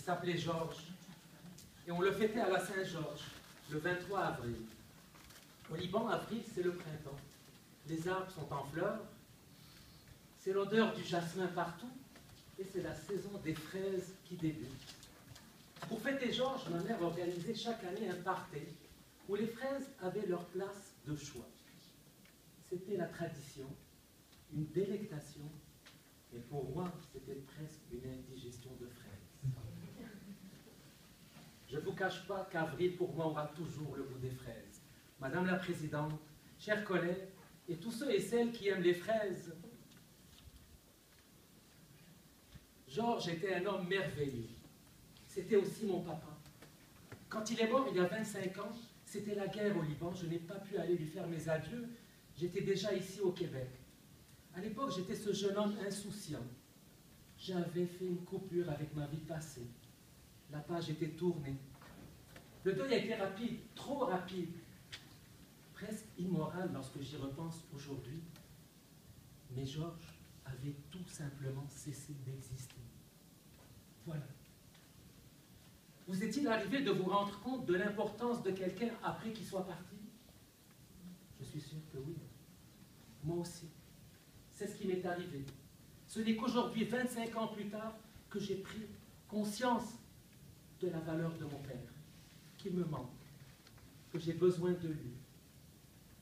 s'appelait Georges. Et on le fêtait à la Saint-Georges, le 23 avril. Au Liban, avril, c'est le printemps. Les arbres sont en fleurs. C'est l'odeur du jasmin partout. Et c'est la saison des fraises qui débute. Pour fêter Georges, ma mère organisait chaque année un party où les fraises avaient leur place de choix. C'était la tradition, une délectation, et pour moi, c'était presque une indigestion de fraises. Je ne vous cache pas qu'avril, pour moi, aura toujours le goût des fraises. Madame la Présidente, chers collègues, et tous ceux et celles qui aiment les fraises, Georges était un homme merveilleux. C'était aussi mon papa. Quand il est mort il y a 25 ans, c'était la guerre au Liban. Je n'ai pas pu aller lui faire mes adieux. J'étais déjà ici au Québec. À l'époque, j'étais ce jeune homme insouciant. J'avais fait une coupure avec ma vie passée. La page était tournée. Le deuil a été rapide, trop rapide, presque immoral lorsque j'y repense aujourd'hui. Mais Georges avait tout simplement cessé d'exister. Voilà. Vous est-il arrivé de vous rendre compte de l'importance de quelqu'un après qu'il soit parti? Je suis sûr que oui. Moi aussi. C'est ce qui m'est arrivé. Ce n'est qu'aujourd'hui, 25 ans plus tard, que j'ai pris conscience de la valeur de mon père, qu'il me manque, que j'ai besoin de lui.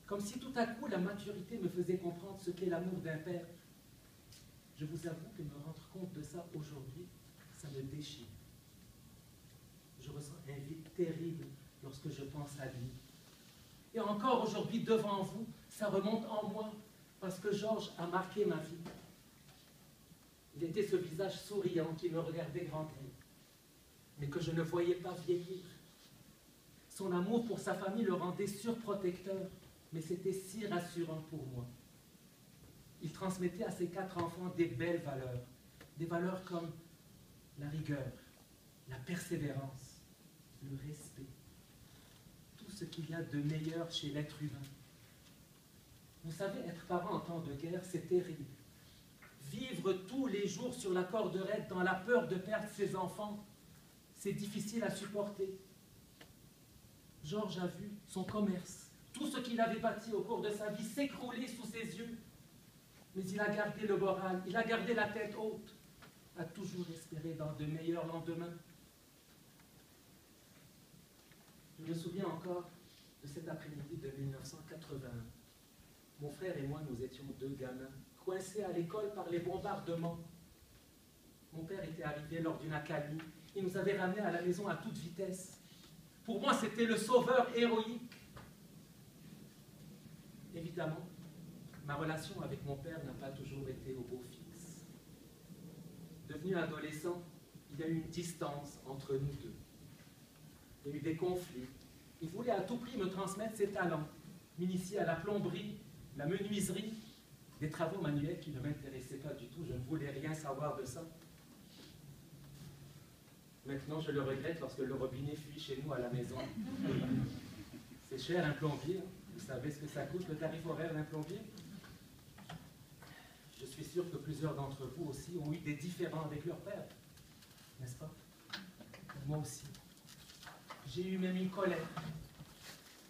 Comme si tout à coup la maturité me faisait comprendre ce qu'est l'amour d'un père. Je vous avoue que me rendre compte de ça aujourd'hui, ça me déchire. Je ressens un vide terrible lorsque je pense à lui. Et encore aujourd'hui, devant vous, ça remonte en moi, parce que Georges a marqué ma vie. Il était ce visage souriant qui me regardait grandir, mais que je ne voyais pas vieillir. Son amour pour sa famille le rendait surprotecteur, mais c'était si rassurant pour moi. Il transmettait à ses 4 enfants des belles valeurs, des valeurs comme la rigueur, la persévérance, le respect, tout ce qu'il y a de meilleur chez l'être humain. Vous savez, être parent en temps de guerre, c'est terrible. Vivre tous les jours sur la corde raide dans la peur de perdre ses enfants, c'est difficile à supporter. Georges a vu son commerce, tout ce qu'il avait bâti au cours de sa vie s'écrouler sous ses yeux. Mais il a gardé le moral, il a gardé la tête haute, a toujours espéré dans de meilleurs lendemains. Je me souviens encore de cet après-midi de 1981. Mon frère et moi, nous étions 2 gamins, coincés à l'école par les bombardements. Mon père était arrivé lors d'une accalmie. Il nous avait ramenés à la maison à toute vitesse. Pour moi, c'était le sauveur héroïque. Évidemment, ma relation avec mon père n'a pas toujours été au beau fixe. Devenu adolescent, il y a eu une distance entre nous deux. Il y a eu des conflits. Il voulait à tout prix me transmettre ses talents, m'initier à la plomberie, la menuiserie, des travaux manuels qui ne m'intéressaient pas du tout. Je ne voulais rien savoir de ça. Maintenant, je le regrette lorsque le robinet fuit chez nous à la maison. C'est cher un plombier. Vous savez ce que ça coûte, le tarif horaire d'un plombier? Je suis sûr que plusieurs d'entre vous aussi ont eu des différends avec leur père, n'est-ce pas? Moi aussi. J'ai eu même une colère.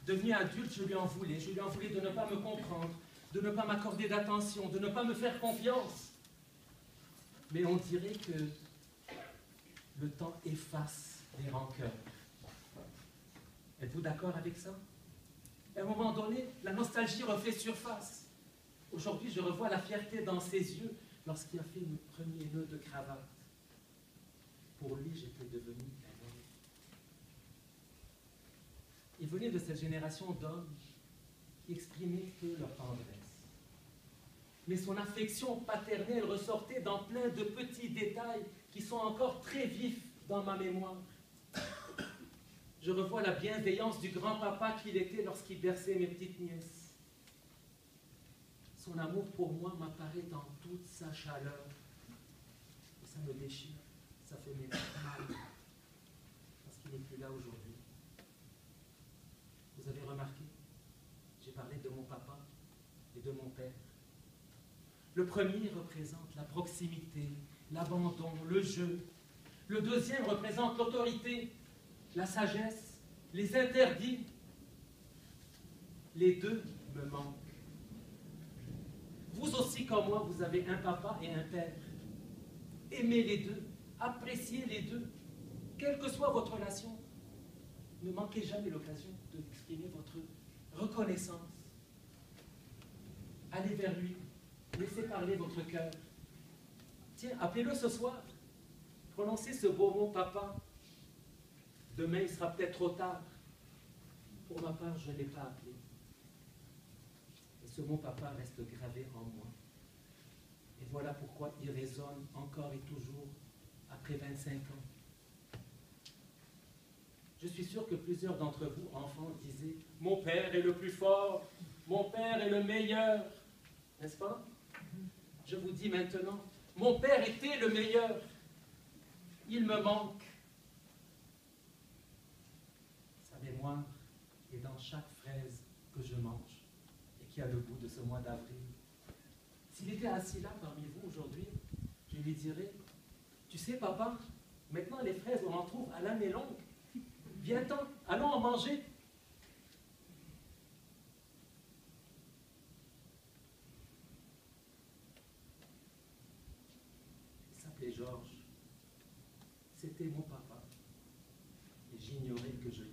Devenu adulte, je lui en voulais. Je lui en voulais de ne pas me comprendre, de ne pas m'accorder d'attention, de ne pas me faire confiance. Mais on dirait que le temps efface les rancœurs. Êtes-vous d'accord avec ça? À un moment donné, la nostalgie refait surface. Aujourd'hui, je revois la fierté dans ses yeux lorsqu'il a fait mon premier nœud de cravate. Pour lui, j'étais devenu un homme. Il venait de cette génération d'hommes qui exprimaient que leur tendresse. Mais son affection paternelle ressortait dans plein de petits détails qui sont encore très vifs dans ma mémoire. Je revois la bienveillance du grand-papa qu'il était lorsqu'il berçait mes petites nièces. Son amour pour moi m'apparaît dans toute sa chaleur. Et ça me déchire, ça fait mal, parce qu'il n'est plus là aujourd'hui. Vous avez remarqué, j'ai parlé de mon papa et de mon père. Le premier représente la proximité, l'abandon, le jeu. Le deuxième représente l'autorité, la sagesse, les interdits. Les deux me manquent. Vous aussi, comme moi, vous avez un papa et un père. Aimez les deux, appréciez les deux, quelle que soit votre relation. Ne manquez jamais l'occasion d'exprimer votre reconnaissance. Allez vers lui, laissez parler votre cœur. Tiens, appelez-le ce soir. Prononcez ce beau mot, papa. Demain, il sera peut-être trop tard. Pour ma part, je ne l'ai pas appelé. Et ce mot papa reste gravé en moi. Et voilà pourquoi il résonne encore et toujours après 25 ans. Je suis sûr que plusieurs d'entre vous, enfants, disaient « Mon père est le plus fort, mon père est le meilleur. » N'est-ce pas? Je vous dis maintenant, mon père était le meilleur. Il me manque. Sa mémoire est dans chaque fraise que je mange et qui a le goût de ce mois d'avril. S'il était assis là parmi vous aujourd'hui, je lui dirais, tu sais papa, maintenant les fraises on en trouve à l'année longue. Viens-t'en, allons en manger. Il s'appelait Georges. C'était mon papa. Et j'ignorais que je